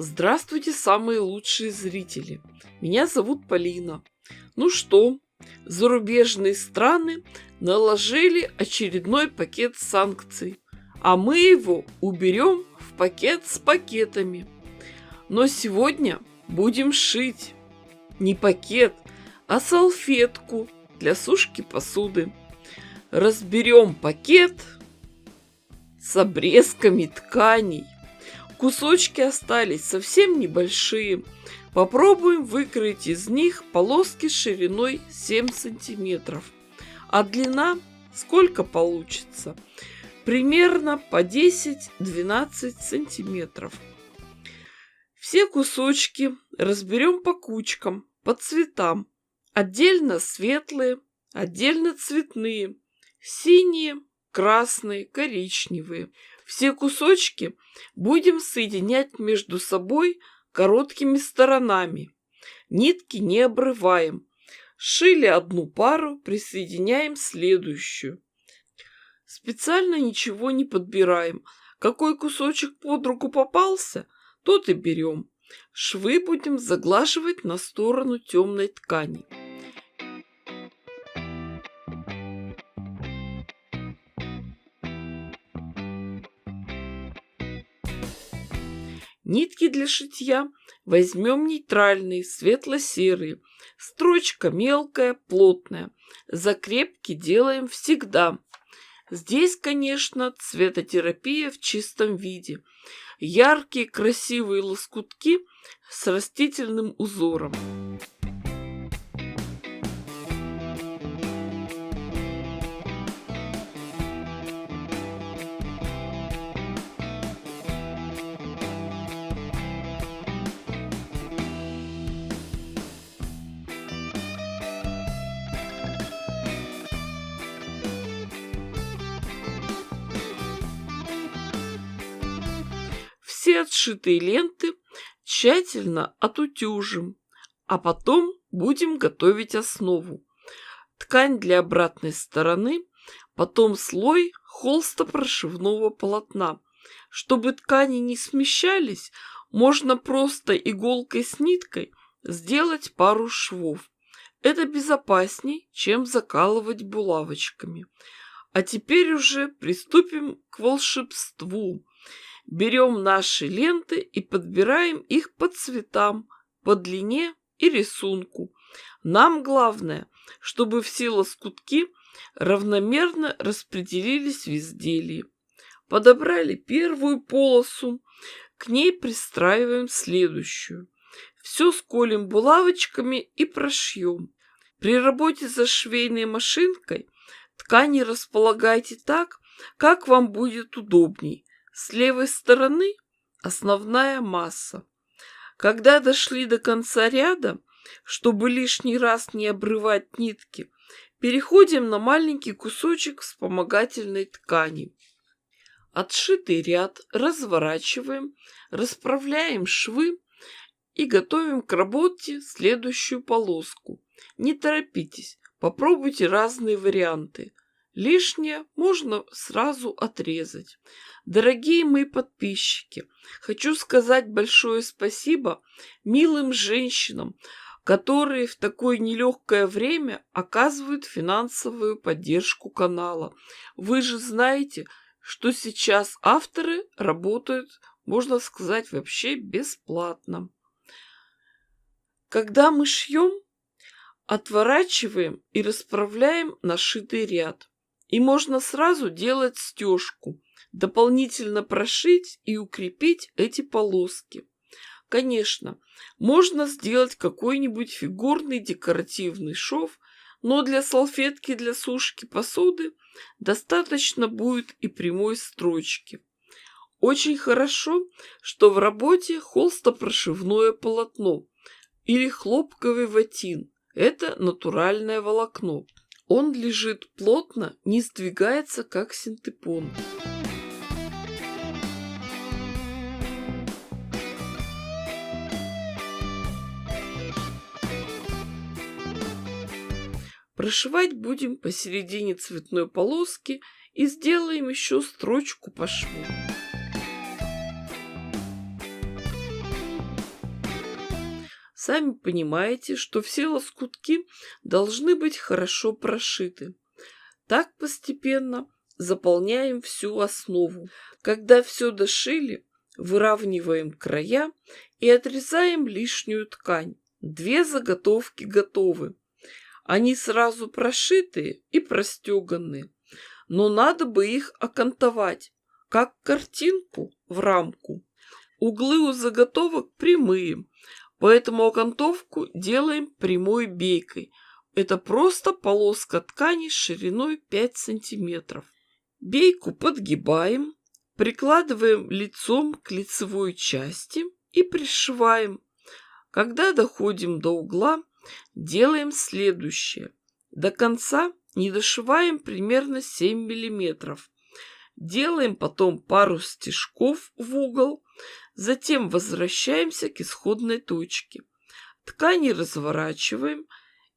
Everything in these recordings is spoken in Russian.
Здравствуйте, самые лучшие зрители! Меня зовут Полина. Ну что, зарубежные страны наложили очередной пакет санкций, а мы его уберем в пакет с пакетами. Но сегодня будем шить не пакет, а салфетку для сушки посуды. Разберем пакет с обрезками тканей. Кусочки остались совсем небольшие. Попробуем выкроить из них полоски шириной 7 сантиметров. А длина сколько получится? Примерно по 10-12 сантиметров. Все кусочки разберем по кучкам, по цветам. Отдельно светлые, отдельно цветные, синие, красные, коричневые. Все кусочки будем соединять между собой короткими сторонами. Нитки не обрываем. Сшили одну пару, присоединяем следующую. Специально ничего не подбираем. Какой кусочек под руку попался, тот и берем. Швы будем заглаживать на сторону темной ткани. Нитки для шитья возьмем нейтральные, светло-серые. Строчка мелкая, плотная. Закрепки делаем всегда. Здесь, конечно, цветотерапия в чистом виде. Яркие, красивые лоскутки с растительным узором. Все отшитые ленты тщательно отутюжим, а потом будем готовить основу. Ткань для обратной стороны, потом слой холстопрошивного полотна. Чтобы ткани не смещались, можно просто иголкой с ниткой сделать пару швов. Это безопасней, чем закалывать булавочками. А теперь уже приступим к волшебству. Берем наши ленты и подбираем их по цветам, по длине и рисунку. Нам главное, чтобы все лоскутки равномерно распределились в изделии. Подобрали первую полосу, к ней пристраиваем следующую. Все сколем булавочками и прошьем. При работе за швейной машинкой ткани располагайте так, как вам будет удобней. С левой стороны основная масса. Когда дошли до конца ряда, чтобы лишний раз не обрывать нитки, переходим на маленький кусочек вспомогательной ткани. Отшитый ряд разворачиваем, расправляем швы и готовим к работе следующую полоску. Не торопитесь, попробуйте разные варианты. Лишнее можно сразу отрезать. Дорогие мои подписчики, хочу сказать большое спасибо милым женщинам, которые в такое нелегкое время оказывают финансовую поддержку канала. Вы же знаете, что сейчас авторы работают, можно сказать, вообще бесплатно. Когда мы шьем, отворачиваем и расправляем нашитый ряд. И можно сразу делать стежку, дополнительно прошить и укрепить эти полоски. Конечно, можно сделать какой-нибудь фигурный декоративный шов, но для салфетки для сушки посуды достаточно будет и прямой строчки. Очень хорошо, что в работе холстопрошивное полотно или хлопковый ватин. Это натуральное волокно. Он лежит плотно, не сдвигается, как синтепон. Прошивать будем посередине цветной полоски и сделаем еще строчку по шву. Сами понимаете, что все лоскутки должны быть хорошо прошиты. Так постепенно заполняем всю основу. Когда все дошили, выравниваем края и отрезаем лишнюю ткань. 2 заготовки готовы. Они сразу прошитые и простеганные, но надо бы их окантовать, как картинку в рамку. Углы у заготовок прямые, поэтому окантовку делаем прямой бейкой. Это просто полоска ткани шириной 5 сантиметров. Бейку подгибаем, прикладываем лицом к лицевой части и пришиваем. Когда доходим до угла, делаем следующее. До конца не дошиваем примерно 7 миллиметров. Делаем потом пару стежков в угол, затем возвращаемся к исходной точке. Ткани разворачиваем,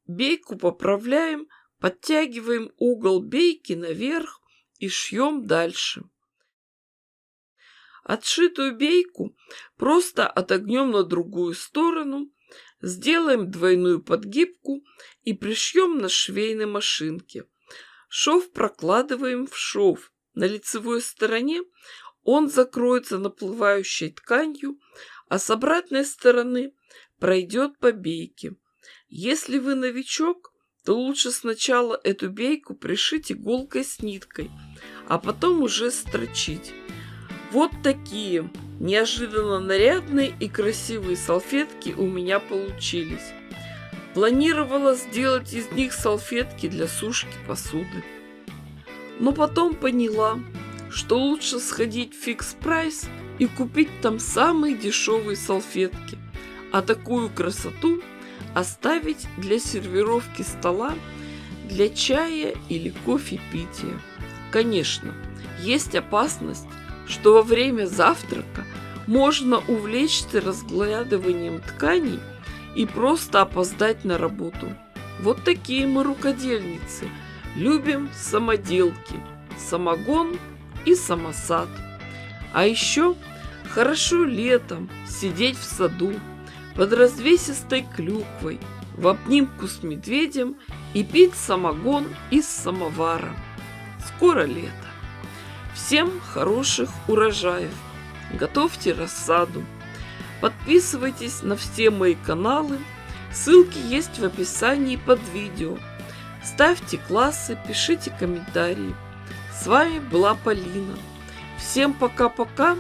бейку поправляем, подтягиваем угол бейки наверх и шьем дальше. Отшитую бейку просто отогнем на другую сторону, сделаем двойную подгибку и пришьем на швейной машинке. Шов прокладываем в шов. На лицевой стороне он закроется наплывающей тканью, а с обратной стороны пройдет по бейке. Если вы новичок, то лучше сначала эту бейку пришить иголкой с ниткой, а потом уже строчить. Вот такие неожиданно нарядные и красивые салфетки у меня получились. Планировала сделать из них салфетки для сушки посуды. Но потом поняла, что лучше сходить в Fix Price и купить там самые дешевые салфетки, а такую красоту оставить для сервировки стола, для чая или кофе-пития. Конечно, есть опасность, что во время завтрака можно увлечься разглядыванием тканей и просто опоздать на работу. Вот такие мы рукодельницы. Любим самоделки, самогон и самосад. А еще хорошо летом сидеть в саду под развесистой клюквой, в обнимку с медведем и пить самогон из самовара. Скоро лето. Всем хороших урожаев. Готовьте рассаду. Подписывайтесь на все мои каналы. Ссылки есть в описании под видео. Ставьте классы, пишите комментарии. С вами была Полина. Всем пока-пока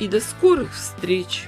и до скорых встреч!